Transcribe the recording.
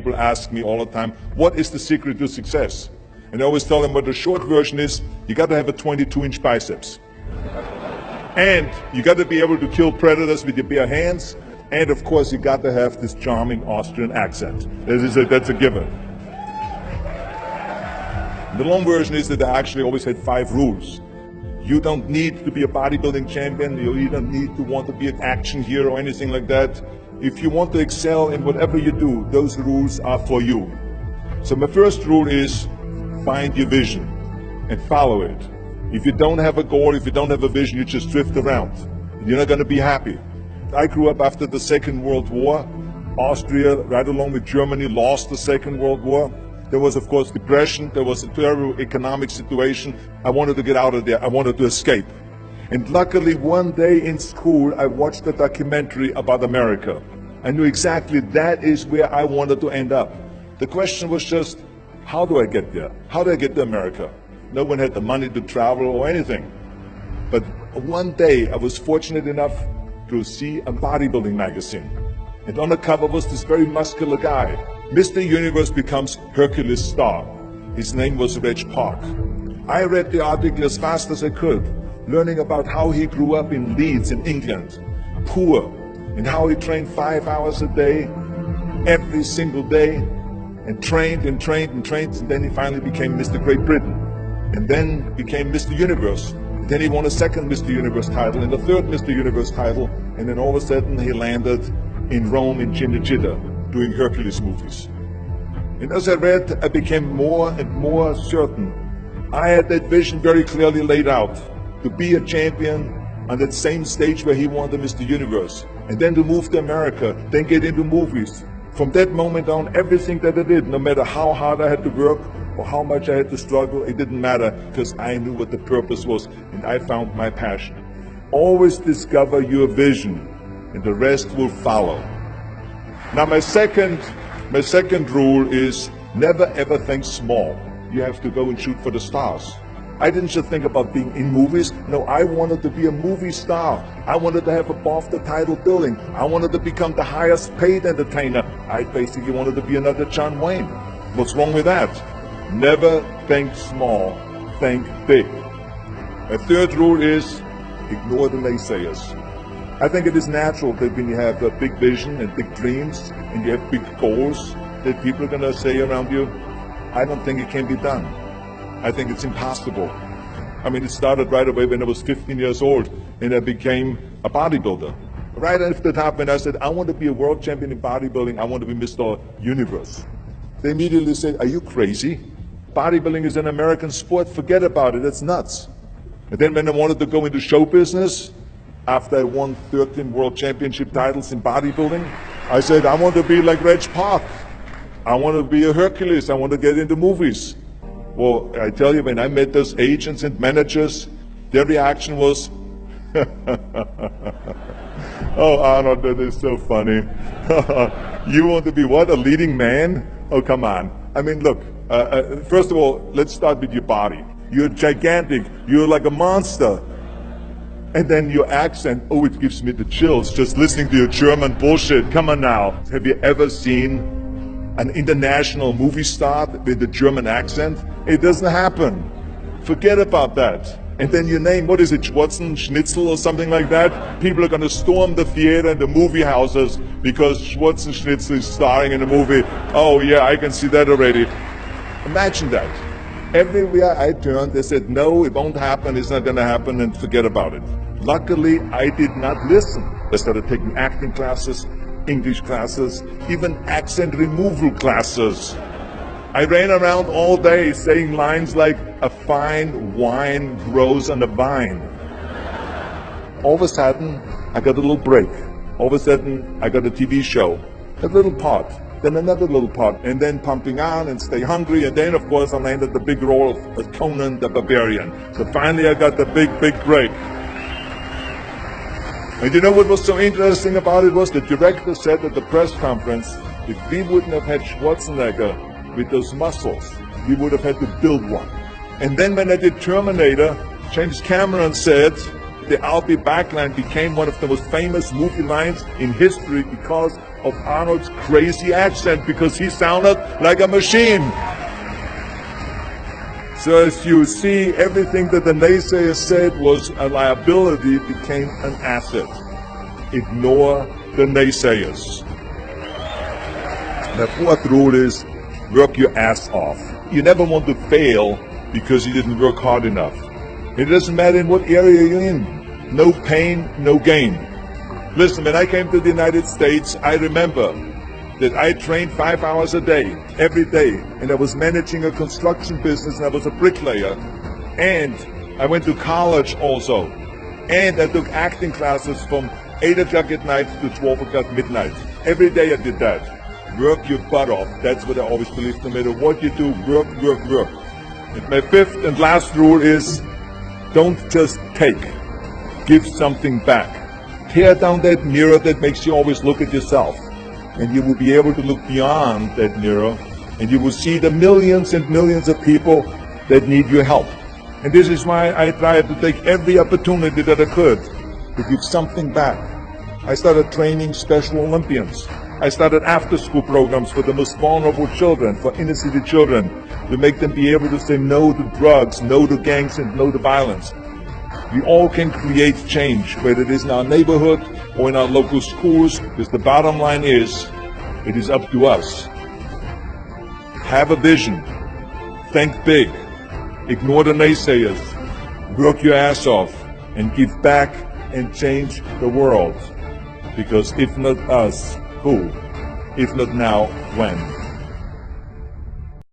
people ask me all the time, what is the secret to success? And I always tell them what the short version is, you got to have a 22-inch biceps. And you got to be able to kill predators with your bare hands. And of course, you got to have this charming Austrian accent. That's a given. The long version is that I actually always had 5 rules. You don't need to be a bodybuilding champion. You don't need to want to be an action hero or anything like that. If you want to excel in whatever you do, those rules are for you. So my first rule is find your vision and follow it. If you don't have a goal, if you don't have a vision, you just drift around. You're not going to be happy. I grew up after the Second World War. Austria, right along with Germany, lost the Second World War. There was, of course, depression. There was a terrible economic situation. I wanted to get out of there. I wanted to escape. And luckily, one day in school, I watched a documentary about America. I knew exactly that is where I wanted to end up. The question was just, how do I get there? How do I get to America? No one had the money to travel or anything. But one day, I was fortunate enough to see a bodybuilding magazine. And on the cover was this very muscular guy. Mr. Universe becomes Hercules star. His name was Reg Park. I read the article as fast as I could, learning about how he grew up in Leeds in England, poor, and how he trained 5 hours a day, every single day, and trained and trained and trained, and then he finally became Mr. Great Britain, and then became Mr. Universe. And then he won a second Mr. Universe title and a third Mr. Universe title, and then all of a sudden he landed in Rome in Cinecittà, doing Hercules movies. And as I read, I became more and more certain. I had that vision very clearly laid out, to be a champion on that same stage where he won the Mr. Universe, and then to move to America, then get into movies. From that moment on, everything that I did, no matter how hard I had to work or how much I had to struggle, it didn't matter, because I knew what the purpose was, and I found my passion. Always discover your vision, and the rest will follow. Now my second rule is never ever think small. You have to go and shoot for the stars. I didn't just think about being in movies. No, I wanted to be a movie star. I wanted to have above the title billing. I wanted to become the highest paid entertainer. I basically wanted to be another John Wayne. What's wrong with that? Never think small, think big. My third rule is ignore the naysayers. I think it is natural that when you have a big vision and big dreams and you have big goals, that people are going to say around you, I don't think it can be done. I think it's impossible. I mean, it started right away when I was 15 years old and I became a bodybuilder. Right after that happened, I said, I want to be a world champion in bodybuilding. I want to be Mr. Universe. They immediately said, are you crazy? Bodybuilding is an American sport. Forget about it. That's nuts. And then when I wanted to go into show business, after I won 13 world championship titles in bodybuilding, I said, I want to be like Reg Park. I want to be a Hercules. I want to get into movies. Well, I tell you, when I met those agents and managers, their reaction was, oh, Arnold, that is so funny. You want to be what, a leading man? Oh, come on. I mean, look, first of all, let's start with your body. You're gigantic. You're like a monster. And then your accent, oh, it gives me the chills just listening to your German bullshit. Come on now. Have you ever seen an international movie star with a German accent? It doesn't happen. Forget about that. And then your name, what is it, Schwarzen, Schnitzel or something like that? People are going to storm the theater and the movie houses because Schwarzen Schnitzel is starring in a movie. Oh yeah, I can see that already. Imagine that. Everywhere I turned, they said, no, it won't happen, it's not going to happen, and forget about it. Luckily, I did not listen. I started taking acting classes, English classes, even accent removal classes. I ran around all day saying lines like, a fine wine grows on a vine. All of a sudden, I got a little break. All of a sudden, I got a TV show, a little part. Then another little part, and then Pumping On and Stay Hungry, and then of course I landed the big role of Conan the Barbarian. So finally I got the big break. And you know what was so interesting about it was the director said at the press conference, if we wouldn't have had Schwarzenegger with those muscles, we would have had to build one. And then when I did Terminator, James Cameron said, the Alpi backline became one of the most famous movie lines in history because of Arnold's crazy accent, because he sounded like a machine. So as you see, everything that the naysayers said was a liability became an asset. Ignore the naysayers. The fourth rule is work your ass off. You never want to fail because you didn't work hard enough. It doesn't matter in what area you're in. No pain, no gain. Listen, when I came to the United States, I remember that I trained 5 hours a day, every day, and I was managing a construction business, and I was a bricklayer, and I went to college also, and I took acting classes from 8 o'clock at night to 12 o'clock midnight. Every day I did that. Work your butt off. That's what I always believe. No matter what you do, work, work, work. And my fifth and last rule is, don't just take. Give something back. Tear down that mirror that makes you always look at yourself. And you will be able to look beyond that mirror, and you will see the millions and millions of people that need your help. And this is why I tried to take every opportunity that I could to give something back. I started training Special Olympians. I started after-school programs for the most vulnerable children, for inner-city children, to make them be able to say no to drugs, no to gangs, and no to violence. We all can create change, whether it is in our neighborhood or in our local schools, because the bottom line is, it is up to us. Have a vision. Think big. Ignore the naysayers. Work your ass off and give back and change the world. Because if not us, who? If not now, when?